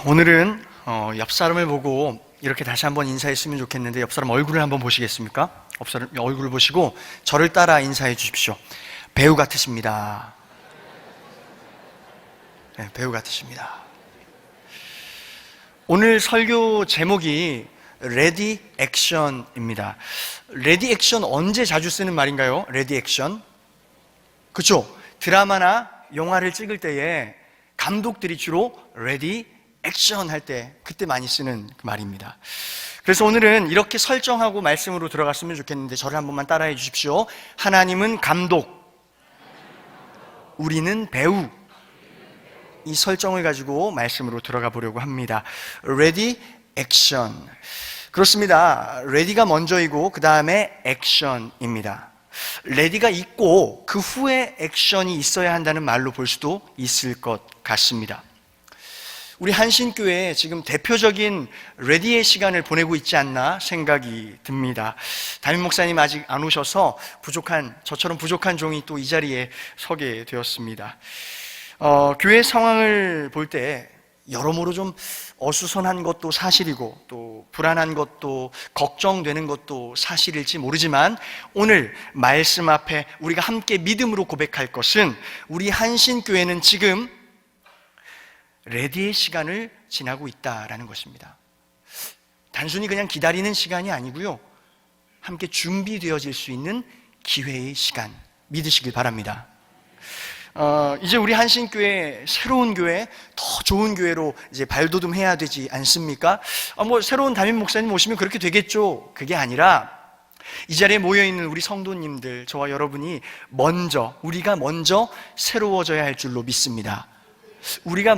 오늘은 옆 사람을 보고 이렇게 다시 한번 인사했으면 좋겠는데 옆 사람 얼굴을 한번 보시겠습니까? 옆 사람 얼굴을 보시고 저를 따라 인사해 주십시오. 배우 같으십니다. 네, 배우 같으십니다. 오늘 설교 제목이 레디 액션입니다. 레디 액션 언제 자주 쓰는 말인가요? 레디 액션. 그렇죠? 드라마나 영화를 찍을 때에 감독들이 주로 레디 액션 할 때 그때 많이 쓰는 그 말입니다. 그래서 오늘은 이렇게 설정하고 말씀으로 들어갔으면 좋겠는데 저를 한 번만 따라해 주십시오. 하나님은 감독, 우리는 배우. 이 설정을 가지고 말씀으로 들어가 보려고 합니다. 레디 액션. 그렇습니다. 레디가 먼저이고 그 다음에 액션입니다. 레디가 있고 그 후에 액션이 있어야 한다는 말로 볼 수도 있을 것 같습니다. 우리 한신교회에 지금 대표적인 레디의 시간을 보내고 있지 않나 생각이 듭니다. 담임 목사님 아직 안 오셔서 저처럼 부족한 종이 또 이 자리에 서게 되었습니다. 교회 상황을 볼 때 여러모로 좀 어수선한 것도 사실이고 또 불안한 것도 걱정되는 것도 사실일지 모르지만 오늘 말씀 앞에 우리가 함께 믿음으로 고백할 것은 우리 한신교회는 지금 레디의 시간을 지나고 있다라는 것입니다. 단순히 그냥 기다리는 시간이 아니고요, 함께 준비되어질 수 있는 기회의 시간 믿으시길 바랍니다. 이제 우리 한신교회, 새로운 교회, 더 좋은 교회로 이제 발돋움해야 되지 않습니까? 새로운 담임 목사님 오시면 그렇게 되겠죠. 그게 아니라 이 자리에 모여있는 우리 성도님들, 저와 여러분이 우리가 먼저 새로워져야 할 줄로 믿습니다. 우리가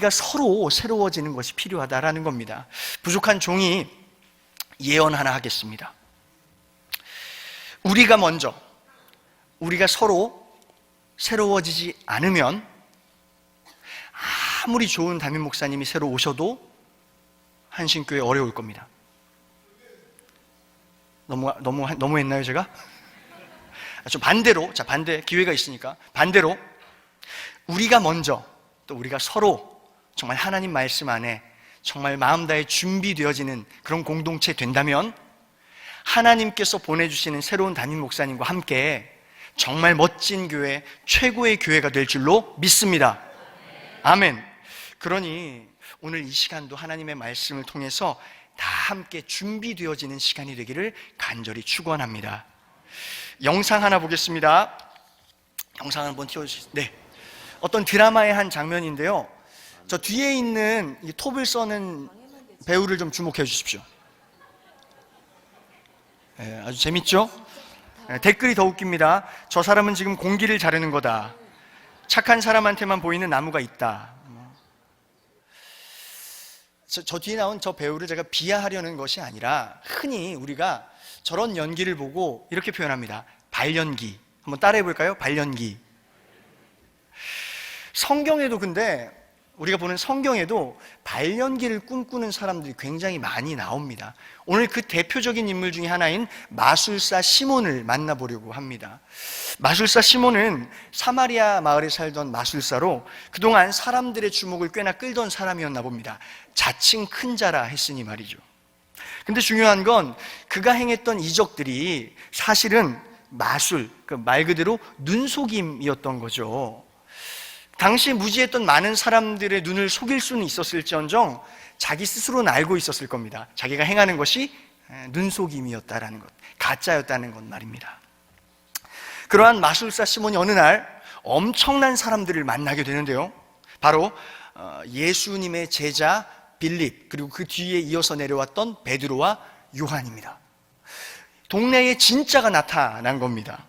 서로 새로워지는 것이 필요하다라는 겁니다. 부족한 종이 예언 하나 하겠습니다. 우리가 서로 새로워지지 않으면 아무리 좋은 담임 목사님이 새로 오셔도 한신교회 어려울 겁니다. 너무했나요 제가? 좀 반대로, 기회가 있으니까 반대로 우리가 서로 정말 하나님 말씀 안에 정말 마음 다해 준비되어지는 그런 공동체 된다면 하나님께서 보내주시는 새로운 담임 목사님과 함께 정말 멋진 교회, 최고의 교회가 될 줄로 믿습니다. 아멘. 그러니 오늘 이 시간도 하나님의 말씀을 통해서 다 함께 준비되어지는 시간이 되기를 간절히 축원합니다. 영상 하나 보겠습니다. 영상 한번 띄워주시죠. 네. 어떤 드라마의 한 장면인데요, 저 뒤에 있는 이 톱을 써는 배우를 좀 주목해 주십시오. 네, 아주 재밌죠? 네, 댓글이 더 웃깁니다. 저 사람은 지금 공기를 자르는 거다. 착한 사람한테만 보이는 나무가 있다. 저 뒤에 나온 저 배우를 제가 비하하려는 것이 아니라 흔히 우리가 저런 연기를 보고 이렇게 표현합니다. 발연기. 한번 따라해 볼까요? 발연기. 우리가 보는 성경에도 발연기를 꿈꾸는 사람들이 굉장히 많이 나옵니다. 오늘 그 대표적인 인물 중에 하나인 마술사 시몬을 만나보려고 합니다. 마술사 시몬은 사마리아 마을에 살던 마술사로 그동안 사람들의 주목을 꽤나 끌던 사람이었나 봅니다. 자칭 큰 자라 했으니 말이죠. 근데 중요한 건 그가 행했던 이적들이 사실은 말 그대로 눈속임이었던 거죠. 당시 무지했던 많은 사람들의 눈을 속일 수는 있었을지언정 자기 스스로는 알고 있었을 겁니다. 자기가 행하는 것이 눈속임이었다라는 것, 가짜였다는 것 말입니다. 그러한 마술사 시몬이 어느 날 엄청난 사람들을 만나게 되는데요, 바로 예수님의 제자 빌립, 그리고 그 뒤에 이어서 내려왔던 베드로와 요한입니다. 동네에 진짜가 나타난 겁니다.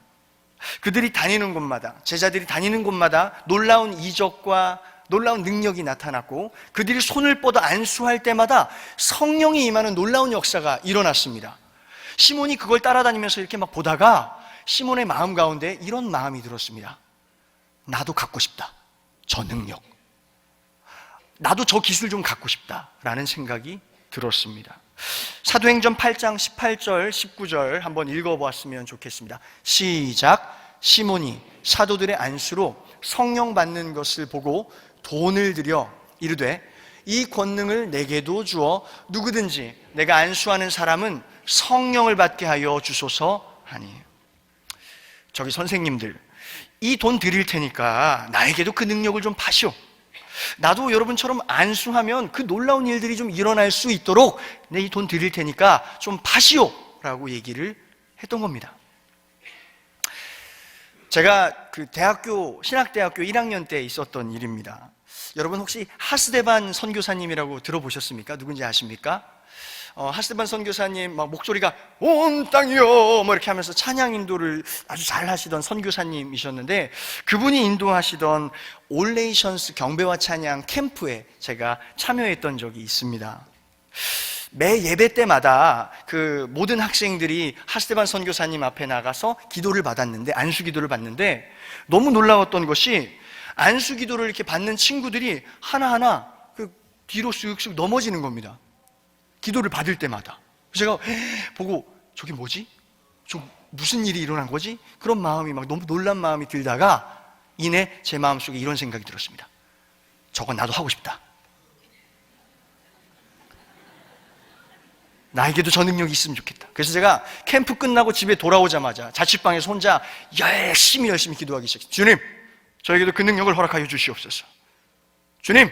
그들이 다니는 곳마다, 제자들이 다니는 곳마다 놀라운 이적과 놀라운 능력이 나타났고 그들이 손을 뻗어 안수할 때마다 성령이 임하는 놀라운 역사가 일어났습니다. 시몬이 그걸 따라다니면서 이렇게 막 보다가 시몬의 마음 가운데 이런 마음이 들었습니다. 나도 갖고 싶다. 저 능력. 나도 저 기술 좀 갖고 싶다라는 생각이 들었습니다. 사도행전 8장 18절 19절 한번 읽어보았으면 좋겠습니다. 시작. 시몬이 사도들의 안수로 성령 받는 것을 보고 돈을 들여 이르되 이 권능을 내게도 주어 누구든지 내가 안수하는 사람은 성령을 받게 하여 주소서 하니. 저기 선생님들, 이 돈 드릴 테니까 나에게도 그 능력을 좀 파시오. 나도 여러분처럼 안수하면 그 놀라운 일들이 좀 일어날 수 있도록 내 이 돈 드릴 테니까 좀 파시오 라고 얘기를 했던 겁니다. 제가 그 신학대학교 1학년 때 있었던 일입니다. 여러분 혹시 하스데반 선교사님이라고 들어보셨습니까? 누군지 아십니까? 하스데반 선교사님 막 목소리가 온 땅이요 뭐 이렇게 하면서 찬양 인도를 아주 잘 하시던 선교사님이셨는데, 그분이 인도하시던 올레이션스 경배와 찬양 캠프에 제가 참여했던 적이 있습니다. 매 예배 때마다 그 모든 학생들이 하스데반 선교사님 앞에 나가서 기도를 받았는데, 안수 기도를 받는데, 너무 놀라웠던 것이 안수 기도를 이렇게 받는 친구들이 하나하나 그 뒤로 쓱쓱 넘어지는 겁니다. 기도를 받을 때마다. 제가 보고 저게 뭐지? 저 무슨 일이 일어난 거지? 그런 마음이 막 너무 놀란 마음이 들다가 이내 제 마음속에 이런 생각이 들었습니다. 저건 나도 하고 싶다. 나에게도 저 능력이 있으면 좋겠다. 그래서 제가 캠프 끝나고 집에 돌아오자마자 자취방에서 혼자 열심히 기도하기 시작했어요. 주님, 저에게도 그 능력을 허락하여 주시옵소서. 주님,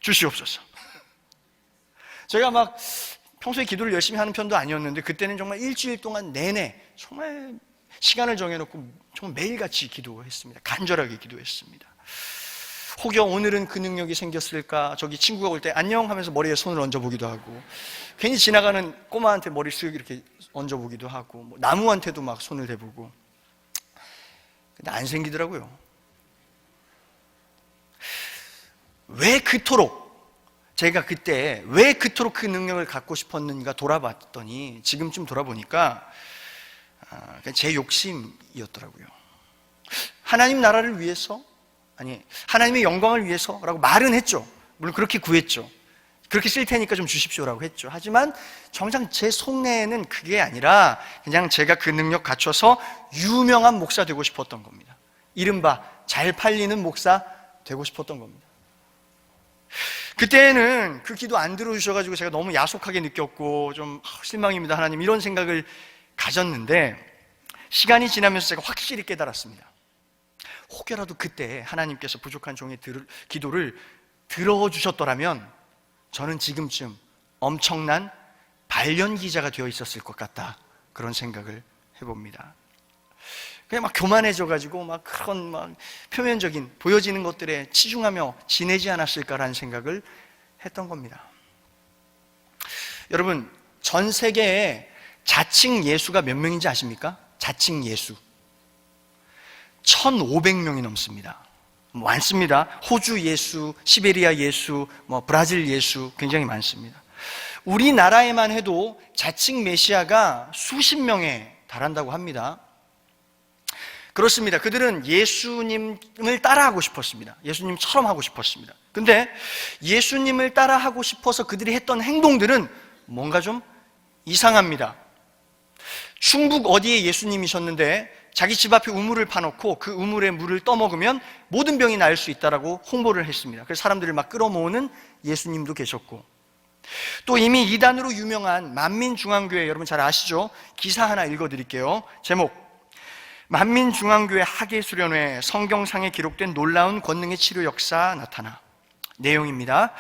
주시옵소서. 제가 막 평소에 기도를 열심히 하는 편도 아니었는데, 그때는 정말 일주일 동안 내내 정말 시간을 정해놓고 정말 매일같이 기도했습니다. 간절하게 기도했습니다. 혹여 오늘은 그 능력이 생겼을까? 저기 친구가 올 때 안녕 하면서 머리에 손을 얹어보기도 하고, 괜히 지나가는 꼬마한테 머리 쓱 이렇게 얹어보기도 하고, 뭐 나무한테도 막 손을 대보고. 근데 안 생기더라고요. 왜 그토록 제가 그때 왜 그토록 그 능력을 갖고 싶었는가 돌아봤더니, 지금쯤 돌아보니까 제 욕심이었더라고요. 하나님 나라를 위해서, 아니 하나님의 영광을 위해서라고 말은 했죠. 물론 그렇게 구했죠. 그렇게 쓸 테니까 좀 주십시오라고 했죠. 하지만 정작 제 속내에는 그게 아니라 그냥 제가 그 능력 갖춰서 유명한 목사 되고 싶었던 겁니다. 이른바 잘 팔리는 목사 되고 싶었던 겁니다. 그때는 그 기도 안 들어주셔가지고 제가 너무 야속하게 느꼈고 좀 실망입니다 하나님, 이런 생각을 가졌는데, 시간이 지나면서 제가 확실히 깨달았습니다. 혹여라도 그때 하나님께서 부족한 종의 기도를 들어주셨더라면 저는 지금쯤 엄청난 발연기자가 되어 있었을 것 같다, 그런 생각을 해봅니다. 그냥 막 교만해져가지고 막 그런 막 표면적인 보여지는 것들에 치중하며 지내지 않았을까라는 생각을 했던 겁니다. 여러분, 전 세계에 자칭 예수가 몇 명인지 아십니까? 자칭 예수 1,500명이 넘습니다. 많습니다. 호주 예수, 시베리아 예수, 브라질 예수 굉장히 많습니다. 우리나라에만 해도 자칭 메시아가 수십 명에 달한다고 합니다. 그렇습니다. 그들은 예수님을 따라하고 싶었습니다. 예수님처럼 하고 싶었습니다. 근데 예수님을 따라하고 싶어서 그들이 했던 행동들은 뭔가 좀 이상합니다. 충북 어디에 예수님이셨는데 자기 집 앞에 우물을 파놓고 그 우물에 물을 떠먹으면 모든 병이 나을 수 있다라고 홍보를 했습니다. 그래서 사람들을 막 끌어모으는 예수님도 계셨고, 또 이미 이단으로 유명한 만민중앙교회, 여러분 잘 아시죠? 기사 하나 읽어드릴게요. 제목: 만민중앙교회 학예수련회 성경상에 기록된 놀라운 권능의 치료 역사 나타나. 내용입니다.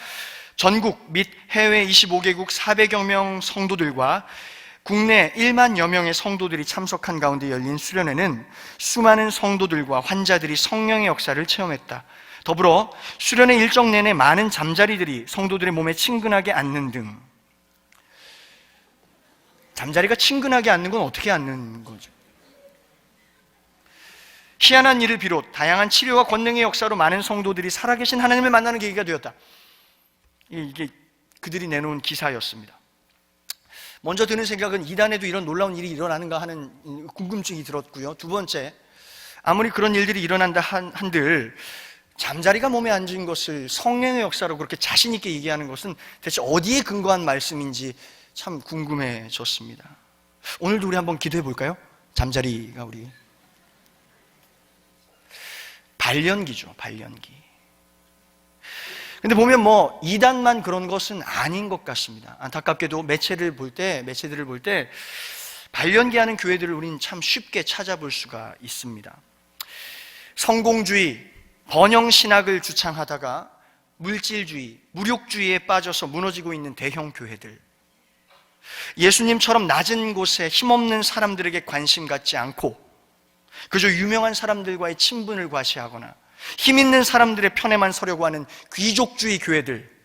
전국 및 해외 25개국 400여 명 성도들과 국내 1만여 명의 성도들이 참석한 가운데 열린 수련회는 수많은 성도들과 환자들이 성령의 역사를 체험했다. 더불어 수련회 일정 내내 많은 잠자리들이 성도들의 몸에 친근하게 앉는 등. 잠자리가 친근하게 앉는 건 어떻게 앉는 거죠? 희한한 일을 비롯 다양한 치료와 권능의 역사로 많은 성도들이 살아계신 하나님을 만나는 계기가 되었다. 이게 그들이 내놓은 기사였습니다. 먼저 드는 생각은 이단에도 이런 놀라운 일이 일어나는가 하는 궁금증이 들었고요. 두 번째, 아무리 그런 일들이 일어난다 한들 잠자리가 몸에 앉은 것을 성령의 역사로 그렇게 자신 있게 얘기하는 것은 대체 어디에 근거한 말씀인지 참 궁금해졌습니다. 오늘도 우리 한번 기도해 볼까요? 잠자리가 우리 발연기죠. 발연기. 근데 보면 이단만 그런 것은 아닌 것 같습니다. 안타깝게도 매체들을 볼 때 발연기하는 교회들을 우리는 참 쉽게 찾아볼 수가 있습니다. 성공주의, 번영신학을 주창하다가 물질주의, 무력주의에 빠져서 무너지고 있는 대형 교회들, 예수님처럼 낮은 곳에 힘없는 사람들에게 관심 갖지 않고 그저 유명한 사람들과의 친분을 과시하거나 힘 있는 사람들의 편에만 서려고 하는 귀족주의 교회들,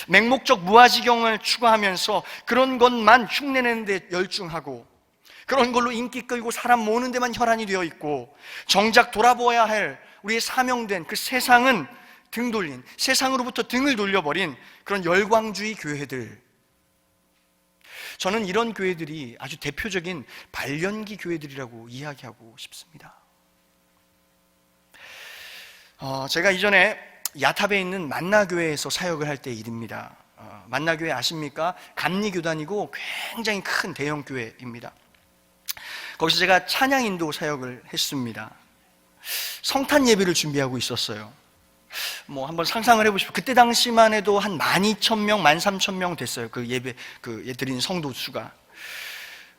맹목적 무아지경을 추구하면서 그런 것만 흉내내는 데 열중하고 그런 걸로 인기 끌고 사람 모으는 데만 혈안이 되어 있고 정작 돌아보아야 할 우리의 사명된 그 세상은 등 돌린, 세상으로부터 등을 돌려버린 그런 열광주의 교회들, 저는 이런 교회들이 아주 대표적인 발연기 교회들이라고 이야기하고 싶습니다. 제가 이전에 야탑에 있는 만나교회에서 사역을 할 때 일입니다. 만나교회 아십니까? 감리교단이고 굉장히 큰 대형 교회입니다. 거기서 제가 찬양 인도 사역을 했습니다. 성탄 예배를 준비하고 있었어요. 한번 상상을 해보십시오. 그때 당시만 해도 한 12,000명, 13,000명 됐어요. 그 예배, 드린 성도 수가.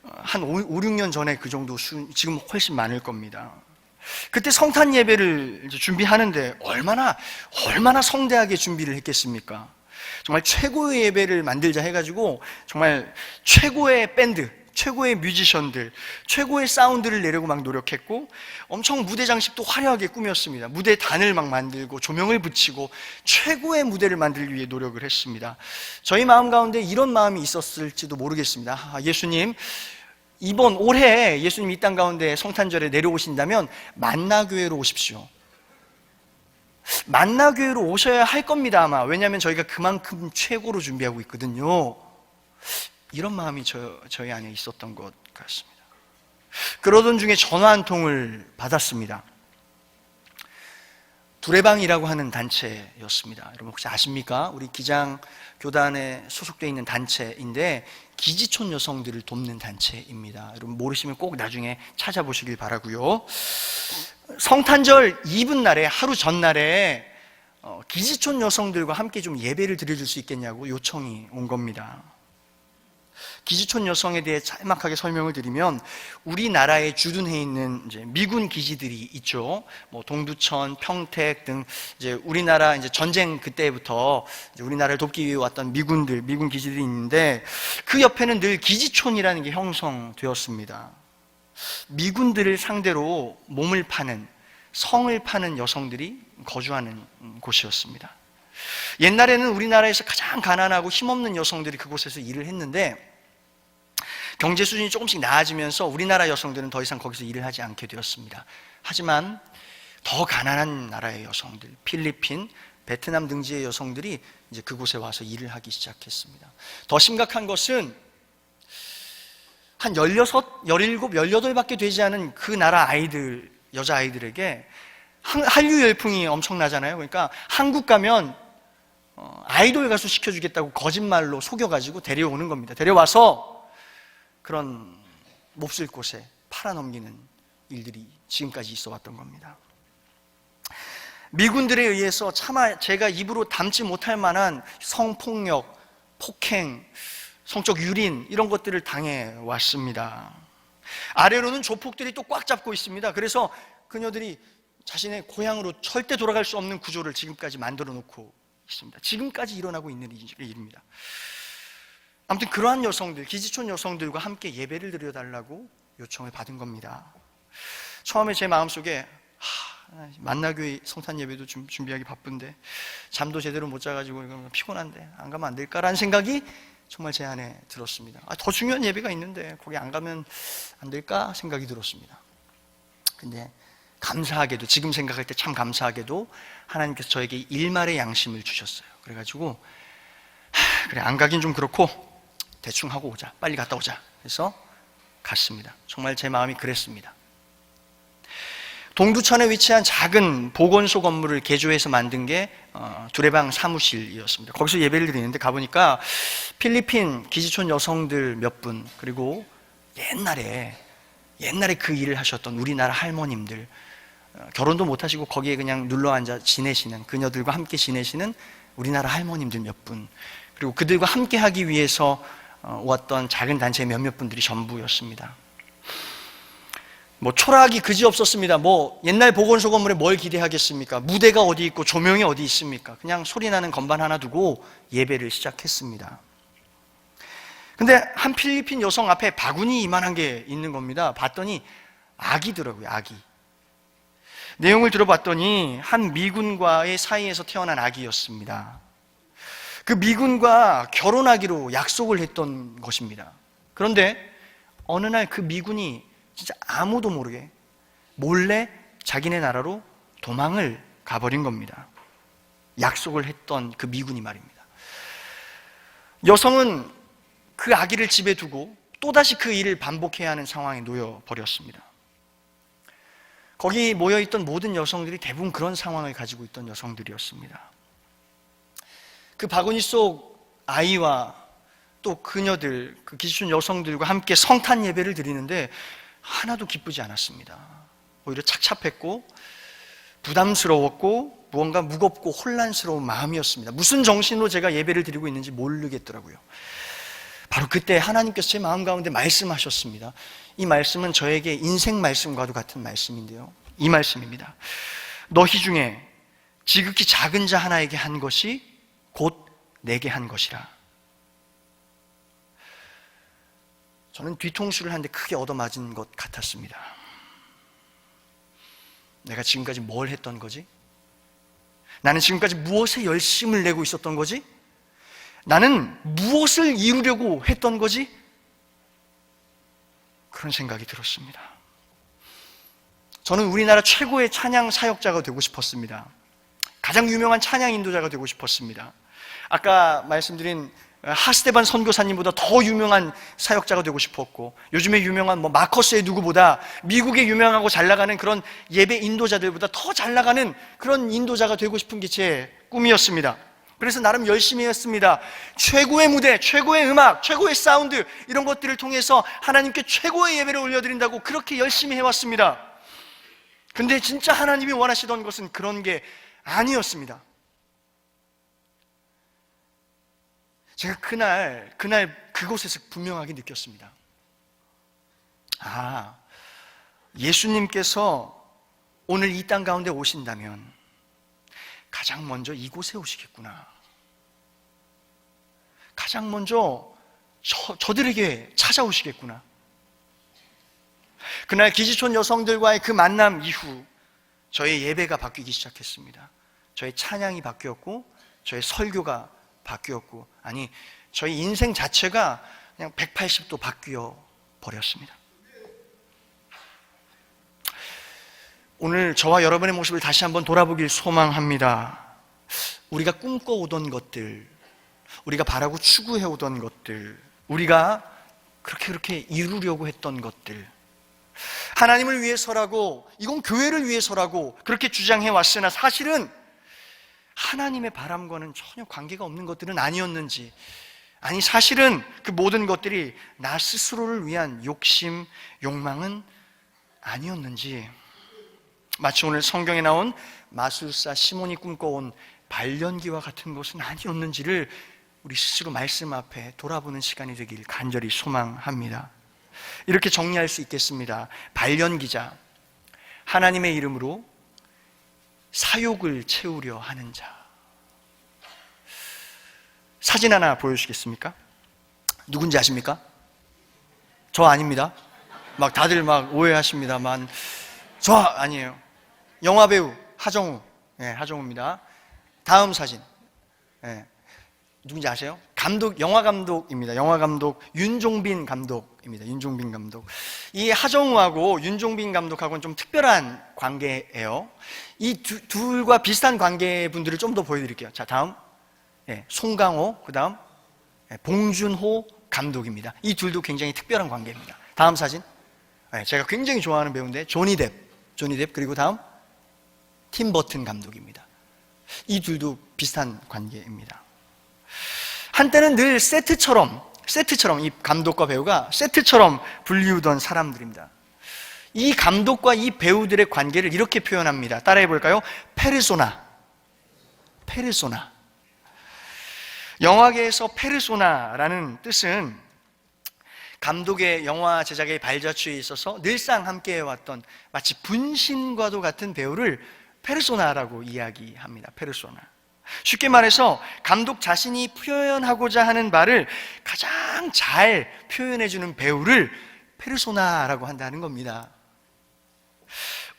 한 5, 6년 전에 그 정도 지금 훨씬 많을 겁니다. 그때 성탄 예배를 준비하는데 얼마나 성대하게 준비를 했겠습니까? 정말 최고의 예배를 만들자 해가지고 정말 최고의 밴드, 최고의 뮤지션들, 최고의 사운드를 내려고 막 노력했고 엄청 무대 장식도 화려하게 꾸몄습니다. 무대 단을 막 만들고 조명을 붙이고 최고의 무대를 만들기 위해 노력을 했습니다. 저희 마음 가운데 이런 마음이 있었을지도 모르겠습니다. 예수님, 이번 올해 예수님 이 땅 가운데 성탄절에 내려오신다면 만나교회로 오십시오. 만나교회로 오셔야 할 겁니다, 아마. 왜냐하면 저희가 그만큼 최고로 준비하고 있거든요. 이런 마음이 저희 안에 있었던 것 같습니다. 그러던 중에 전화 한 통을 받았습니다. 두레방이라고 하는 단체였습니다. 여러분 혹시 아십니까? 우리 기장 교단에 소속되어 있는 단체인데 기지촌 여성들을 돕는 단체입니다. 여러분 모르시면 꼭 나중에 찾아보시길 바라고요. 성탄절 이브 날에, 하루 전날에 기지촌 여성들과 함께 좀 예배를 드려줄 수 있겠냐고 요청이 온 겁니다. 기지촌 여성에 대해 짤막하게 설명을 드리면 우리나라에 주둔해 있는 이제 미군 기지들이 있죠. 동두천, 평택 등 이제 우리나라 이제 전쟁 그때부터 이제 우리나라를 돕기 위해 왔던 미군 기지들이 있는데 그 옆에는 늘 기지촌이라는 게 형성되었습니다. 미군들을 상대로 몸을 파는, 성을 파는 여성들이 거주하는 곳이었습니다. 옛날에는 우리나라에서 가장 가난하고 힘없는 여성들이 그곳에서 일을 했는데 경제 수준이 조금씩 나아지면서 우리나라 여성들은 더 이상 거기서 일을 하지 않게 되었습니다. 하지만 더 가난한 나라의 여성들, 필리핀, 베트남 등지의 여성들이 이제 그곳에 와서 일을 하기 시작했습니다. 더 심각한 것은 한 16, 17, 18밖에 되지 않은 그 나라 아이들, 여자아이들에게 한류 열풍이 엄청나잖아요. 그러니까 한국 가면 아이돌 가수 시켜주겠다고 거짓말로 속여가지고 데려오는 겁니다. 데려와서 그런 몹쓸 곳에 팔아넘기는 일들이 지금까지 있어 왔던 겁니다. 미군들에 의해서 차마 제가 입으로 담지 못할 만한 성폭력, 폭행, 성적 유린 이런 것들을 당해 왔습니다. 아래로는 조폭들이 또 꽉 잡고 있습니다. 그래서 그녀들이 자신의 고향으로 절대 돌아갈 수 없는 구조를 지금까지 만들어 놓고 있습니다. 지금까지 일어나고 있는 일입니다. 아무튼 그러한 여성들, 기지촌 여성들과 함께 예배를 드려달라고 요청을 받은 겁니다. 처음에 제 마음속에 만나교회 성탄 예배도 준비하기 바쁜데 잠도 제대로 못 자가지고 피곤한데 안 가면 안 될까라는 생각이 정말 제 안에 들었습니다. 더 중요한 예배가 있는데 거기 안 가면 안 될까 생각이 들었습니다. 근데 감사하게도, 지금 생각할 때 참 감사하게도 하나님께서 저에게 일말의 양심을 주셨어요. 그래가지고 그래, 안 가긴 좀 그렇고 대충 하고 오자, 빨리 갔다 오자 그래서 갔습니다. 정말 제 마음이 그랬습니다. 동두천에 위치한 작은 보건소 건물을 개조해서 만든 게 두레방 사무실이었습니다. 거기서 예배를 드리는데 가보니까 필리핀 기지촌 여성들 몇 분, 그리고 옛날에 그 일을 하셨던 우리나라 할머님들 결혼도 못하시고 거기에 그냥 눌러앉아 지내시는, 그녀들과 함께 지내시는 우리나라 할머님들 몇 분, 그리고 그들과 함께 하기 위해서 왔던 작은 단체의 몇몇 분들이 전부였습니다. 초라하기 그지없었습니다. 옛날 보건소 건물에 뭘 기대하겠습니까? 무대가 어디 있고 조명이 어디 있습니까? 그냥 소리나는 건반 하나 두고 예배를 시작했습니다. 근데 한 필리핀 여성 앞에 바구니 이만한 게 있는 겁니다. 봤더니 아기더라고요, 아기. 내용을 들어봤더니 한 미군과의 사이에서 태어난 아기였습니다. 그 미군과 결혼하기로 약속을 했던 것입니다. 그런데 어느 날 그 미군이 진짜 아무도 모르게 몰래 자기네 나라로 도망을 가버린 겁니다. 약속을 했던 그 미군이 말입니다. 여성은 그 아기를 집에 두고 또다시 그 일을 반복해야 하는 상황에 놓여버렸습니다. 거기 모여있던 모든 여성들이 대부분 그런 상황을 가지고 있던 여성들이었습니다. 그 바구니 속 아이와 또 그녀들, 그 기준 여성들과 함께 성탄 예배를 드리는데 하나도 기쁘지 않았습니다. 오히려 착잡했고 부담스러웠고 무언가 무겁고 혼란스러운 마음이었습니다. 무슨 정신으로 제가 예배를 드리고 있는지 모르겠더라고요. 바로 그때 하나님께서 제 마음 가운데 말씀하셨습니다. 이 말씀은 저에게 인생 말씀과도 같은 말씀인데요, 이 말씀입니다. 너희 중에 지극히 작은 자 하나에게 한 것이 곧 내게 한 것이라. 저는 뒤통수를 한 대 크게 얻어맞은 것 같았습니다. 내가 지금까지 뭘 했던 거지? 나는 지금까지 무엇에 열심을 내고 있었던 거지? 나는 무엇을 이루려고 했던 거지? 그런 생각이 들었습니다. 저는 우리나라 최고의 찬양 사역자가 되고 싶었습니다. 가장 유명한 찬양 인도자가 되고 싶었습니다. 아까 말씀드린 하스데반 선교사님보다 더 유명한 사역자가 되고 싶었고, 요즘에 유명한 마커스의 누구보다 미국에 유명하고 잘 나가는 그런 예배 인도자들보다 더 잘 나가는 그런 인도자가 되고 싶은 게 제 꿈이었습니다. 그래서 나름 열심히 했습니다. 최고의 무대, 최고의 음악, 최고의 사운드, 이런 것들을 통해서 하나님께 최고의 예배를 올려드린다고 그렇게 열심히 해왔습니다. 근데 진짜 하나님이 원하시던 것은 그런 게 아니었습니다. 제가 그날 그곳에서 분명하게 느꼈습니다. 예수님께서 오늘 이 땅 가운데 오신다면 가장 먼저 이곳에 오시겠구나. 가장 먼저 저들에게 찾아오시겠구나. 그날 기지촌 여성들과의 그 만남 이후 저의 예배가 바뀌기 시작했습니다. 저의 찬양이 바뀌었고, 저의 설교가 바뀌었고, 저희 인생 자체가 그냥 180도 바뀌어 버렸습니다. 오늘 저와 여러분의 모습을 다시 한번 돌아보길 소망합니다. 우리가 꿈꿔오던 것들, 우리가 바라고 추구해오던 것들, 우리가 그렇게 이루려고 했던 것들, 하나님을 위해서라고, 이건 교회를 위해서라고 그렇게 주장해 왔으나 사실은 하나님의 바람과는 전혀 관계가 없는 것들은 아니었는지, 사실은 그 모든 것들이 나 스스로를 위한 욕심, 욕망은 아니었는지, 마치 오늘 성경에 나온 마술사 시몬이 꿈꿔온 발연기와 같은 것은 아니었는지를 우리 스스로 말씀 앞에 돌아보는 시간이 되길 간절히 소망합니다. 이렇게 정리할 수 있겠습니다. 발연기자, 하나님의 이름으로 사욕을 채우려 하는 자. 사진 하나 보여주시겠습니까? 누군지 아십니까? 저 아닙니다. 다들 오해하십니다만 저 아니에요. 영화배우 하정우, 하정우입니다. 다음 사진, 누군지 아세요? 영화 감독입니다. 영화 감독 윤종빈 감독입니다. 윤종빈 감독. 이 하정우하고 윤종빈 감독하고는 좀 특별한 관계예요. 이 둘과 비슷한 관계분들을 좀 더 보여드릴게요. 자, 다음, 송강호, 그 다음 봉준호 감독입니다. 이 둘도 굉장히 특별한 관계입니다. 다음 사진, 제가 굉장히 좋아하는 배우인데 조니 뎁, 그리고 다음 팀 버튼 감독입니다. 이 둘도 비슷한 관계입니다. 한때는 늘 세트처럼 이 감독과 배우가 세트처럼 불리우던 사람들입니다. 이 감독과 이 배우들의 관계를 이렇게 표현합니다. 따라해 볼까요? 페르소나. 페르소나. 영화계에서 페르소나라는 뜻은 감독의 영화 제작의 발자취에 있어서 늘상 함께 해왔던 마치 분신과도 같은 배우를 페르소나라고 이야기합니다. 페르소나. 쉽게 말해서 감독 자신이 표현하고자 하는 바를 가장 잘 표현해주는 배우를 페르소나라고 한다는 겁니다.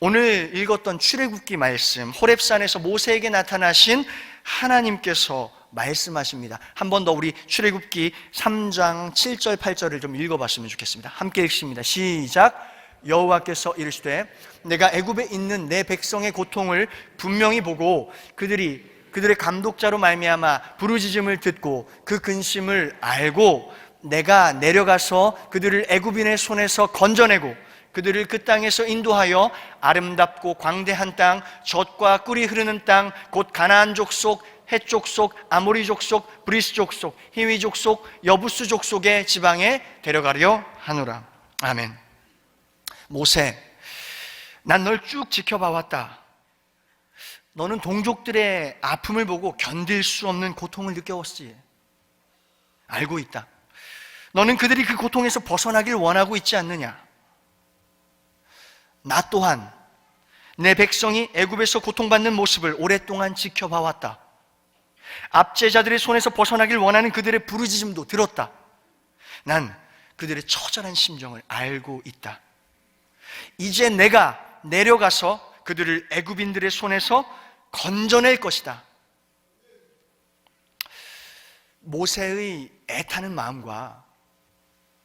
오늘 읽었던 출애굽기 말씀, 호렙산에서 모세에게 나타나신 하나님께서 말씀하십니다. 한 번 더 우리 출애굽기 3장 7절 8절을 좀 읽어봤으면 좋겠습니다. 함께 읽습니다. 시작. 여호와께서 이르시되 내가 애굽에 있는 내 백성의 고통을 분명히 보고 그들의 감독자로 말미암아 부르짖음을 듣고 그 근심을 알고 내가 내려가서 그들을 애굽인의 손에서 건져내고 그들을 그 땅에서 인도하여 아름답고 광대한 땅, 젖과 꿀이 흐르는 땅, 곧 가나안 족속, 헷 족속, 아모리 족속, 브리스 족속, 히위 족속, 여부스 족속의 지방에 데려가려 하노라. 아멘. 모세, 난 널 쭉 지켜봐왔다. 너는 동족들의 아픔을 보고 견딜 수 없는 고통을 느껴왔지. 알고 있다. 너는 그들이 그 고통에서 벗어나길 원하고 있지 않느냐. 나 또한 내 백성이 애굽에서 고통받는 모습을 오랫동안 지켜봐왔다. 압제자들의 손에서 벗어나길 원하는 그들의 부르짖음도 들었다. 난 그들의 처절한 심정을 알고 있다. 이제 내가 내려가서 그들을 애굽인들의 손에서 건져낼 것이다. 모세의 애타는 마음과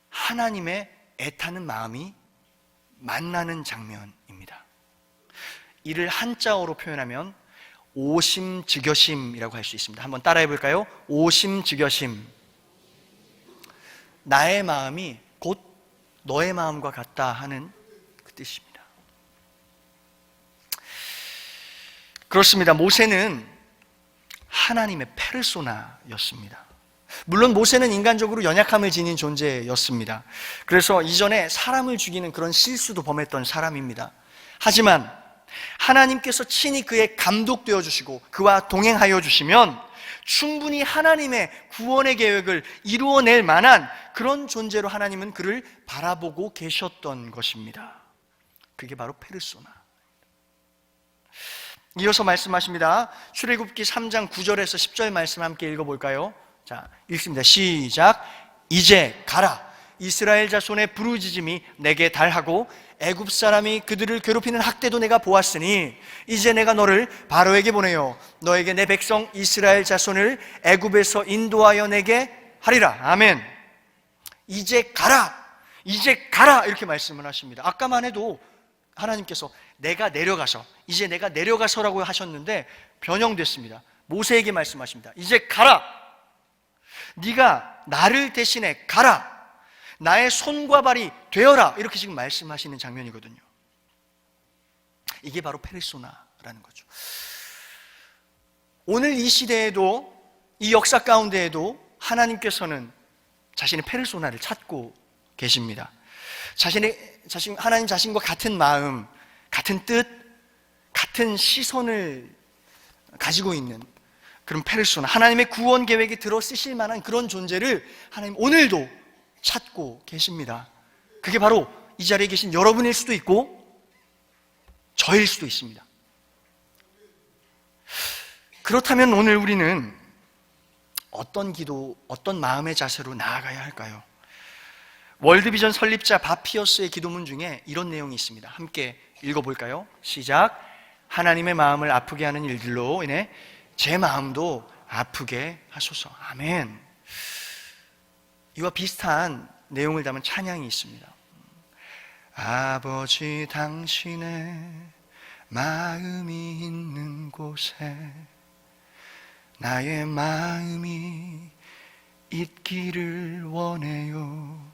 하나님의 애타는 마음이 만나는 장면입니다. 이를 한자어로 표현하면 오심즉여심이라고 할 수 있습니다. 한번 따라해 볼까요? 오심즉여심. 나의 마음이 곧 너의 마음과 같다 하는 그 뜻입니다. 그렇습니다. 모세는 하나님의 페르소나였습니다. 물론 모세는 인간적으로 연약함을 지닌 존재였습니다. 그래서 이전에 사람을 죽이는 그런 실수도 범했던 사람입니다. 하지만 하나님께서 친히 그의 감독되어 주시고 그와 동행하여 주시면 충분히 하나님의 구원의 계획을 이루어낼 만한 그런 존재로 하나님은 그를 바라보고 계셨던 것입니다. 그게 바로 페르소나. 이어서 말씀하십니다. 출애굽기 3장 9절에서 10절 말씀 함께 읽어볼까요? 자, 읽습니다. 시작. 이제 가라. 이스라엘 자손의 부르짖음이 내게 달하고 애굽 사람이 그들을 괴롭히는 학대도 내가 보았으니 이제 내가 너를 바로에게 보내요 너에게 내 백성 이스라엘 자손을 애굽에서 인도하여 내게 하리라. 아멘. 이제 가라. 이제 가라. 이렇게 말씀을 하십니다. 아까만 해도 하나님께서 내가 내려가서, 이제 내가 내려가서라고 하셨는데 변형됐습니다. 모세에게 말씀하십니다. 이제 가라. 네가 나를 대신해 가라. 나의 손과 발이 되어라. 이렇게 지금 말씀하시는 장면이거든요. 이게 바로 페르소나라는 거죠. 오늘 이 시대에도, 이 역사 가운데에도 하나님께서는 자신의 페르소나를 찾고 계십니다. 하나님 자신과 같은 마음, 같은 뜻, 같은 시선을 가지고 있는 그런 페르소나, 하나님의 구원 계획에 들어 쓰실 만한 그런 존재를 하나님 오늘도 찾고 계십니다. 그게 바로 이 자리에 계신 여러분일 수도 있고 저일 수도 있습니다. 그렇다면 오늘 우리는 어떤 기도, 어떤 마음의 자세로 나아가야 할까요? 월드비전 설립자 바피어스의 기도문 중에 이런 내용이 있습니다. 함께 읽어볼까요? 시작. 하나님의 마음을 아프게 하는 일들로 인해 제 마음도 아프게 하소서. 아멘. 이와 비슷한 내용을 담은 찬양이 있습니다. 아버지 당신의 마음이 있는 곳에 나의 마음이 있기를 원해요.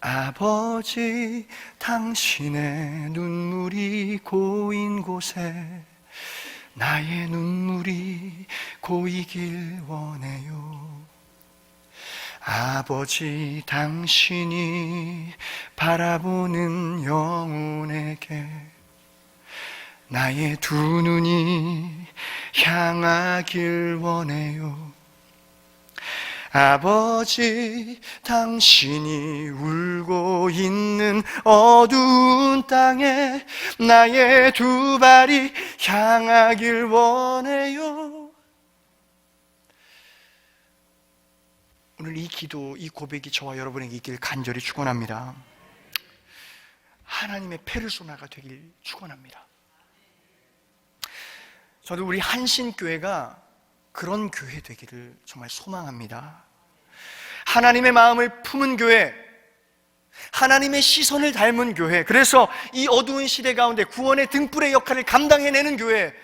아버지 당신의 눈물이 고인 곳에 나의 눈물이 고이길 원해요. 아버지 당신이 바라보는 영혼에게 나의 두 눈이 향하길 원해요. 아버지 당신이 울고 있는 어두운 땅에 나의 두 발이 향하길 원해요. 오늘 이 기도, 이 고백이 저와 여러분에게 있기를 간절히 축원합니다. 하나님의 페르소나가 되길 축원합니다. 저도 우리 한신교회가 그런 교회 되기를 정말 소망합니다. 하나님의 마음을 품은 교회, 하나님의 시선을 닮은 교회, 그래서 이 어두운 시대 가운데 구원의 등불의 역할을 감당해내는 교회,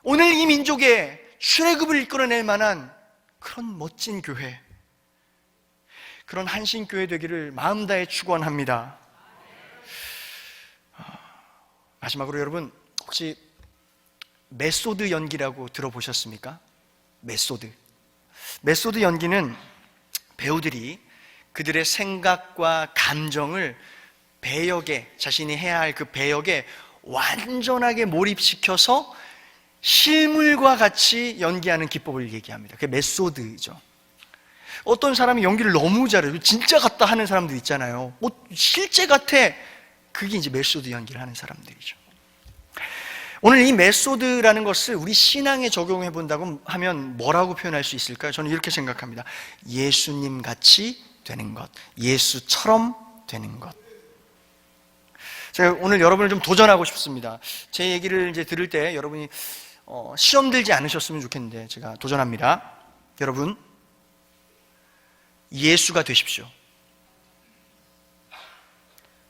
오늘 이 민족의 출애굽을 이끌어낼 만한 그런 멋진 교회, 그런 한신교회 되기를 마음 다해 축원합니다. 마지막으로 여러분, 혹시 메소드 연기라고 들어보셨습니까? 메소드 연기는 배우들이 그들의 생각과 감정을 배역에, 자신이 해야 할 그 배역에 완전하게 몰입시켜서 실물과 같이 연기하는 기법을 얘기합니다. 그게 메소드죠. 어떤 사람이 연기를 너무 잘해요. 진짜 같다 하는 사람들 있잖아요. 실제 같아. 그게 이제 메소드 연기를 하는 사람들이죠. 오늘 이 메소드라는 것을 우리 신앙에 적용해 본다고 하면 뭐라고 표현할 수 있을까요? 저는 이렇게 생각합니다. 예수님 같이 되는 것, 예수처럼 되는 것. 제가 오늘 여러분을 좀 도전하고 싶습니다. 제 얘기를 이제 들을 때 여러분이 시험 들지 않으셨으면 좋겠는데 제가 도전합니다. 여러분, 예수가 되십시오.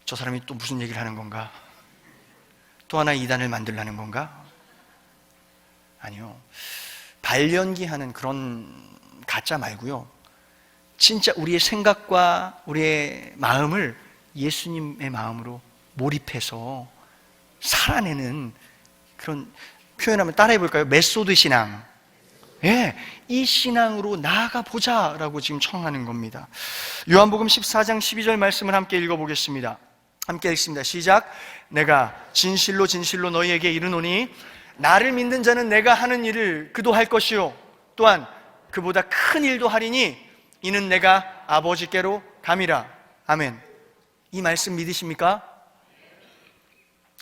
저 사람이 또 무슨 얘기를 하는 건가? 또 하나 이단을 만들라는 건가? 아니요. 발연기하는 그런 가짜 말고요. 진짜 우리의 생각과 우리의 마음을 예수님의 마음으로 몰입해서 살아내는 그런, 표현하면 따라해 볼까요? 메소드 신앙. 예, 이 신앙으로 나아가 보자라고 지금 청하는 겁니다. 요한복음 14장 12절 말씀을 함께 읽어보겠습니다. 함께 읽습니다. 시작. 내가 진실로 진실로 너희에게 이르노니 나를 믿는 자는 내가 하는 일을 그도 할 것이요 또한 그보다 큰 일도 하리니 이는 내가 아버지께로 감이라. 아멘. 이 말씀 믿으십니까?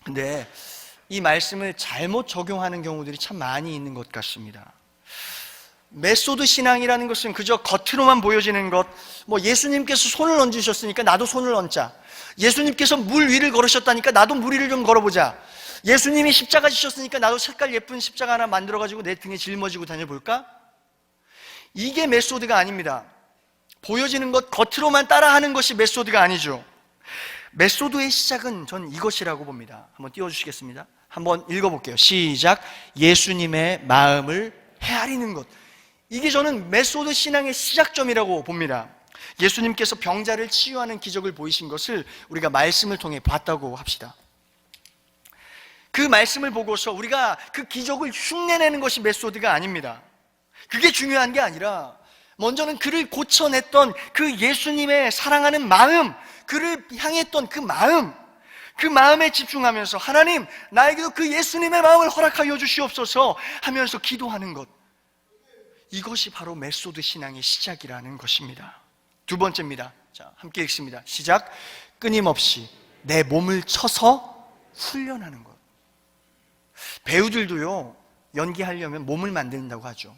근데 이 말씀을 잘못 적용하는 경우들이 참 많이 있는 것 같습니다. 메소드 신앙이라는 것은 그저 겉으로만 보여지는 것, 예수님께서 손을 얹으셨으니까 나도 손을 얹자. 예수님께서 물 위를 걸으셨다니까 나도 물 위를 좀 걸어보자. 예수님이 십자가 지셨으니까 나도 색깔 예쁜 십자가 하나 만들어가지고 내 등에 짊어지고 다녀볼까? 이게 메소드가 아닙니다. 보여지는 것, 겉으로만 따라하는 것이 메소드가 아니죠. 메소드의 시작은 전 이것이라고 봅니다. 한번 띄워주시겠습니다. 한번 읽어볼게요. 시작. 예수님의 마음을 헤아리는 것. 이게 저는 메소드 신앙의 시작점이라고 봅니다. 예수님께서 병자를 치유하는 기적을 보이신 것을 우리가 말씀을 통해 봤다고 합시다. 그 말씀을 보고서 우리가 그 기적을 흉내내는 것이 메소드가 아닙니다. 그게 중요한 게 아니라 먼저는 그를 고쳐냈던 그 예수님의 사랑하는 마음, 그를 향했던 그 마음에 집중하면서 하나님, 나에게도 그 예수님의 마음을 허락하여 주시옵소서 하면서 기도하는 것, 이것이 바로 메소드 신앙의 시작이라는 것입니다. 두 번째입니다. 자, 함께 읽습니다. 시작. 끊임없이 내 몸을 쳐서 훈련하는 것. 배우들도요, 연기하려면 몸을 만든다고 하죠.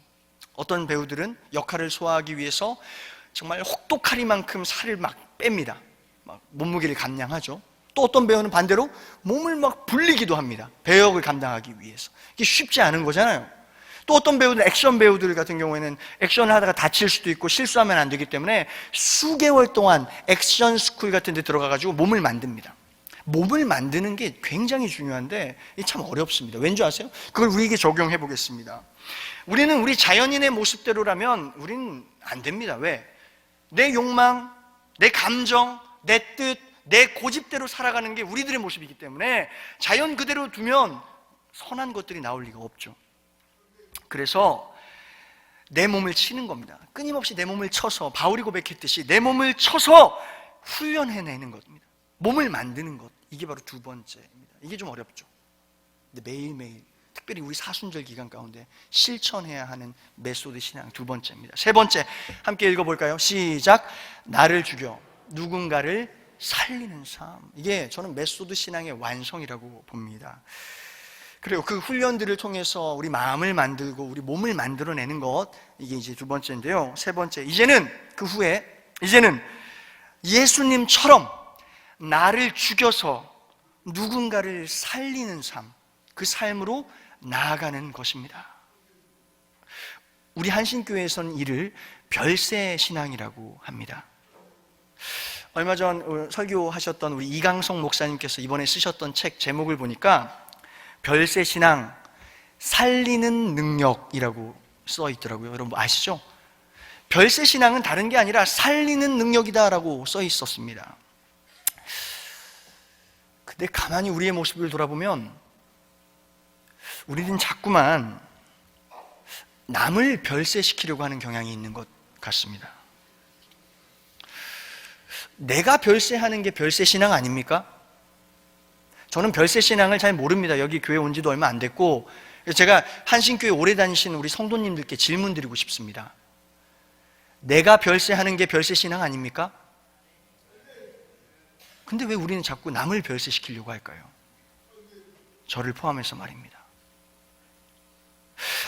어떤 배우들은 역할을 소화하기 위해서 정말 혹독하리만큼 살을 막 뺍니다. 막 몸무게를 감량하죠. 또 어떤 배우는 반대로 몸을 막 불리기도 합니다. 배역을 감당하기 위해서. 이게 쉽지 않은 거잖아요. 또 어떤 배우들, 액션 배우들 같은 경우에는 액션을 하다가 다칠 수도 있고 실수하면 안 되기 때문에 수개월 동안 액션 스쿨 같은 데 들어가가지고 몸을 만듭니다. 몸을 만드는 게 굉장히 중요한데 이게 참 어렵습니다. 왠지 아세요? 그걸 우리에게 적용해 보겠습니다. 우리는 우리 자연인의 모습대로라면 우리는 안 됩니다. 왜? 내 욕망, 내 감정, 내 뜻, 내 고집대로 살아가는 게 우리들의 모습이기 때문에 자연 그대로 두면 선한 것들이 나올 리가 없죠. 그래서 내 몸을 치는 겁니다. 끊임없이 내 몸을 쳐서, 바울이 고백했듯이 내 몸을 쳐서 훈련해내는 겁니다. 몸을 만드는 것, 이게 바로 두 번째입니다. 이게 좀 어렵죠. 근데 매일매일, 특별히 우리 사순절 기간 가운데 실천해야 하는 메소드 신앙 두 번째입니다. 세 번째, 함께 읽어볼까요? 시작. 나를 죽여 누군가를 살리는 삶. 이게 저는 메소드 신앙의 완성이라고 봅니다. 그리고 그 훈련들을 통해서 우리 마음을 만들고 우리 몸을 만들어내는 것, 이게 이제 두 번째인데요. 세 번째, 이제는 그 후에 이제는 예수님처럼 나를 죽여서 누군가를 살리는 삶, 그 삶으로 나아가는 것입니다. 우리 한신교회에서는 이를 별세신앙이라고 합니다. 얼마 전 설교하셨던 우리 이강성 목사님께서 이번에 쓰셨던 책 제목을 보니까 별세신앙, 살리는 능력이라고 써 있더라고요. 여러분 아시죠? 별세신앙은 다른 게 아니라 살리는 능력이다라고 써 있었습니다. 근데 가만히 우리의 모습을 돌아보면 우리는 자꾸만 남을 별세시키려고 하는 경향이 있는 것 같습니다. 내가 별세하는 게 별세신앙 아닙니까? 저는 별세신앙을 잘 모릅니다. 여기 교회 온 지도 얼마 안 됐고, 제가 한신교회 오래 다니신 우리 성도님들께 질문 드리고 싶습니다. 내가 별세하는 게 별세신앙 아닙니까? 근데 왜 우리는 자꾸 남을 별세시키려고 할까요? 저를 포함해서 말입니다.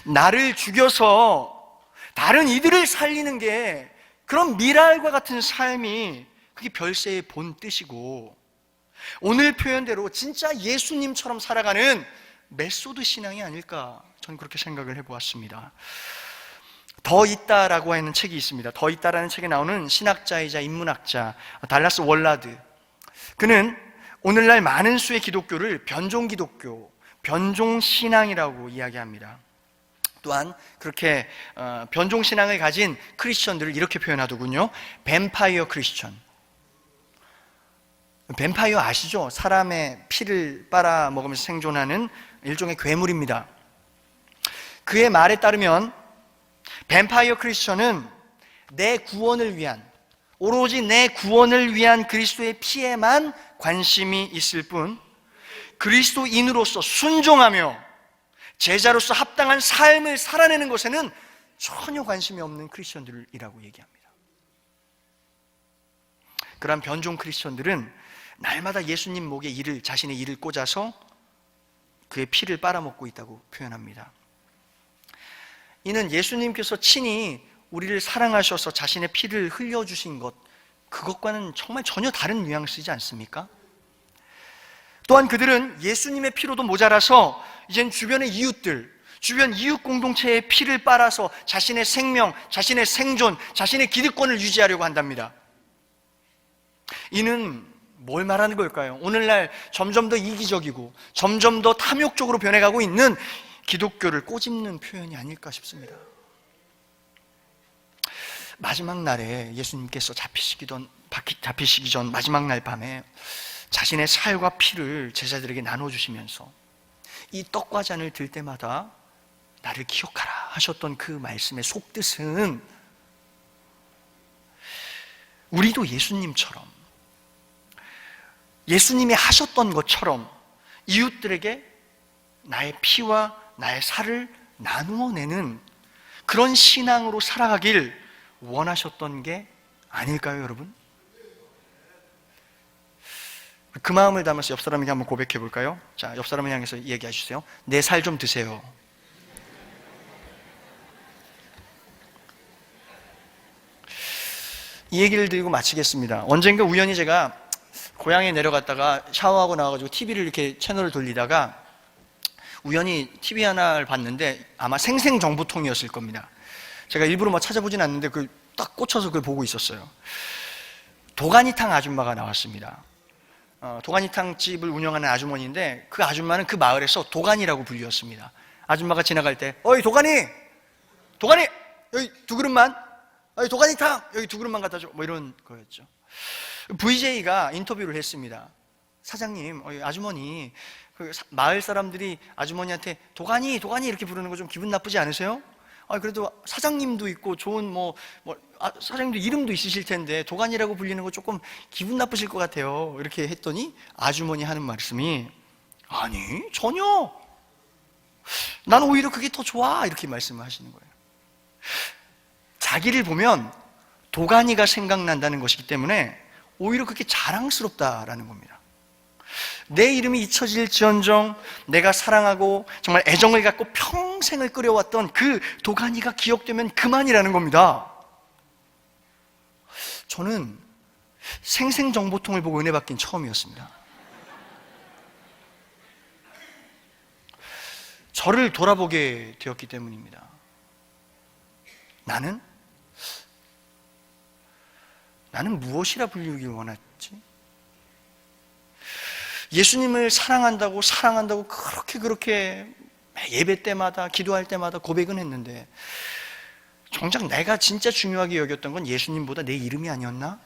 나를 죽여서 다른 이들을 살리는 게, 그런 미랄과 같은 삶이 그게 별세의 본 뜻이고, 오늘 표현대로 진짜 예수님처럼 살아가는 메소드 신앙이 아닐까, 저는 그렇게 생각을 해보았습니다. 더 있다라고 하는 책이 있습니다. 더 있다라는 책에 나오는 신학자이자 인문학자 달라스 월라드, 그는 오늘날 많은 수의 기독교를 변종기독교, 변종신앙이라고 이야기합니다. 또한 그렇게 변종신앙을 가진 크리스천들을 이렇게 표현하더군요. 뱀파이어 크리스천. 뱀파이어 아시죠? 사람의 피를 빨아먹으면서 생존하는 일종의 괴물입니다. 그의 말에 따르면 뱀파이어 크리스천은 내 구원을 위한, 오로지 내 구원을 위한 그리스도의 피에만 관심이 있을 뿐, 그리스도인으로서 순종하며 제자로서 합당한 삶을 살아내는 것에는 전혀 관심이 없는 크리스천들이라고 얘기합니다. 그러한 변종 크리스천들은 날마다 예수님 목에 자신의 이를 꽂아서 그의 피를 빨아먹고 있다고 표현합니다. 이는 예수님께서 친히 우리를 사랑하셔서 자신의 피를 흘려주신 것, 그것과는 정말 전혀 다른 뉘앙스이지 않습니까? 또한 그들은 예수님의 피로도 모자라서 이젠 주변의 이웃들, 주변 이웃 공동체의 피를 빨아서 자신의 생명, 자신의 생존, 자신의 기득권을 유지하려고 한답니다. 이는 뭘 말하는 걸까요? 오늘날 점점 더 이기적이고 점점 더 탐욕적으로 변해가고 있는 기독교를 꼬집는 표현이 아닐까 싶습니다. 마지막 날에 예수님께서 잡히시기 전 마지막 날 밤에 자신의 살과 피를 제자들에게 나눠주시면서 이 떡과 잔을 들 때마다 나를 기억하라 하셨던 그 말씀의 속뜻은, 우리도 예수님처럼, 예수님이 하셨던 것처럼 이웃들에게 나의 피와 나의 살을 나누어 내는 그런 신앙으로 살아가길 원하셨던 게 아닐까요, 여러분? 그 마음을 담아서 옆 사람에게 한번 고백해 볼까요? 자, 옆 사람을 향해서 얘기해 주세요. 내 살 좀 드세요. 이 얘기를 드리고 마치겠습니다. 언젠가 우연히 제가 고향에 내려갔다가 샤워하고 나와가지고 TV를 이렇게 채널을 돌리다가 우연히 TV 하나를 봤는데 아마 생생정보통이었을 겁니다. 제가 일부러 찾아보진 않는데 딱 꽂혀서 그걸 보고 있었어요. 도가니탕 아줌마가 나왔습니다. 도가니탕 집을 운영하는 아주머니인데, 그 아줌마는 그 마을에서 도가니라고 불렸습니다. 아줌마가 지나갈 때, 어이 도가니! 도가니! 여기 2그릇만! 어이 도가니탕! 여기 2그릇만 갖다 줘! 뭐 이런 거였죠. VJ가 인터뷰를 했습니다. 사장님, 아주머니, 마을 사람들이 아주머니한테 도가니 이렇게 부르는 거 좀 기분 나쁘지 않으세요? 그래도 사장님도 있고 좋은 사장님도 이름도 있으실 텐데 도가니라고 불리는 거 조금 기분 나쁘실 것 같아요. 이렇게 했더니 아주머니 하는 말씀이, 아니 전혀, 난 오히려 그게 더 좋아, 이렇게 말씀을 하시는 거예요. 자기를 보면 도가니가 생각난다는 것이기 때문에 오히려 그게 자랑스럽다라는 겁니다. 내 이름이 잊혀질지언정 내가 사랑하고 정말 애정을 갖고 평생을 끓여왔던 그 도가니가 기억되면 그만이라는 겁니다. 저는 생생정보통을 보고 은혜 받긴 처음이었습니다. 저를 돌아보게 되었기 때문입니다. 나는 무엇이라 불리우길 원했지? 예수님을 사랑한다고 그렇게 예배 때마다 기도할 때마다 고백은 했는데 정작 내가 진짜 중요하게 여겼던 건 예수님보다 내 이름이 아니었나?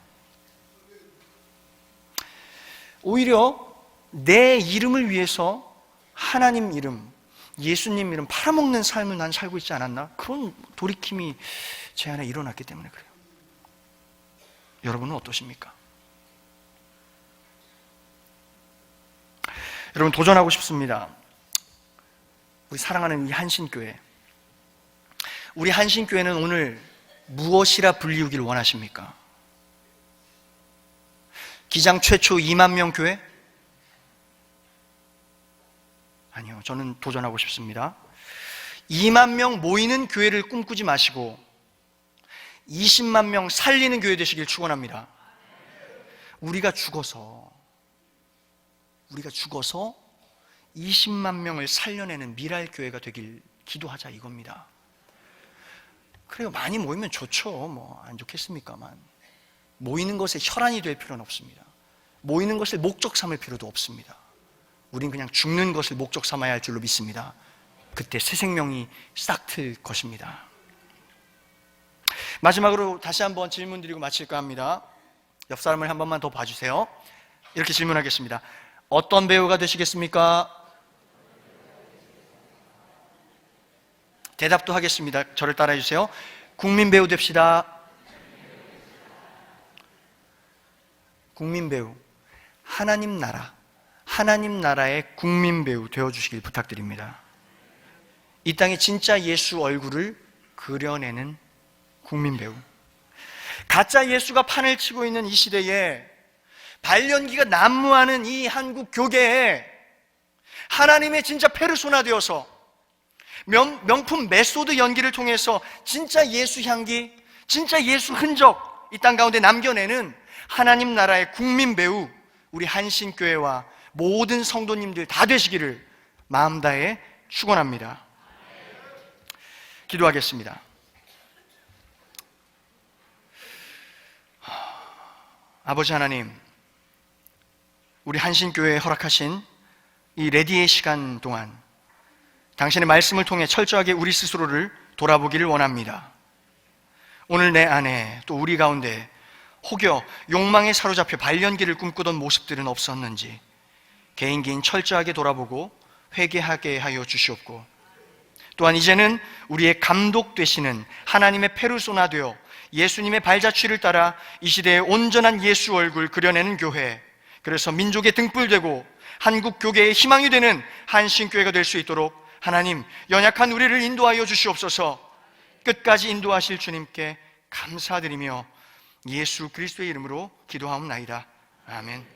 오히려 내 이름을 위해서 하나님 이름, 예수님 이름 팔아먹는 삶을 난 살고 있지 않았나? 그런 돌이킴이 제 안에 일어났기 때문에 그래요. 여러분은 어떠십니까? 여러분, 도전하고 싶습니다. 우리 사랑하는 이 한신교회, 우리 한신교회는 오늘 무엇이라 불리우길 원하십니까? 기장 최초 2만 명 교회? 아니요, 저는 도전하고 싶습니다. 2만 명 모이는 교회를 꿈꾸지 마시고 20만 명 살리는 교회 되시길 축원합니다. 우리가 죽어서 20만 명을 살려내는 미랄 교회가 되길 기도하자, 이겁니다. 그래요, 많이 모이면 좋죠. 안 좋겠습니까만 모이는 것에 혈안이 될 필요는 없습니다. 모이는 것을 목적 삼을 필요도 없습니다. 우린 그냥 죽는 것을 목적 삼아야 할 줄로 믿습니다. 그때 새 생명이 싹 틀 것입니다. 마지막으로 다시 한번 질문 드리고 마칠까 합니다. 옆 사람을 한 번만 더 봐주세요. 이렇게 질문하겠습니다. 어떤 배우가 되시겠습니까? 대답도 하겠습니다. 저를 따라해 주세요. 국민 배우 됩시다. 국민 배우, 하나님 나라의 국민 배우 되어주시길 부탁드립니다. 이 땅에 진짜 예수 얼굴을 그려내는 국민 배우, 가짜 예수가 판을 치고 있는 이 시대에 발연기가 난무하는 이 한국 교계에 하나님의 진짜 페르소나 되어서 명품 메소드 연기를 통해서 진짜 예수 향기, 진짜 예수 흔적 이 땅 가운데 남겨내는 하나님 나라의 국민 배우, 우리 한신교회와 모든 성도님들 다 되시기를 마음 다해 축원합니다. 기도하겠습니다. 아버지 하나님, 우리 한신교회에 허락하신 이 레디의 시간 동안 당신의 말씀을 통해 철저하게 우리 스스로를 돌아보기를 원합니다. 오늘 내 안에 또 우리 가운데 혹여 욕망에 사로잡혀 발연기를 꿈꾸던 모습들은 없었는지 개인 철저하게 돌아보고 회개하게 하여 주시옵고, 또한 이제는 우리의 감독 되시는 하나님의 페르소나 되어 예수님의 발자취를 따라 이 시대의 온전한 예수 얼굴 그려내는 교회, 그래서 민족의 등불되고 한국 교계의 희망이 되는 한신교회가 될 수 있도록 하나님, 연약한 우리를 인도하여 주시옵소서. 끝까지 인도하실 주님께 감사드리며 예수 그리스도의 이름으로 기도하옵나이다. 아멘.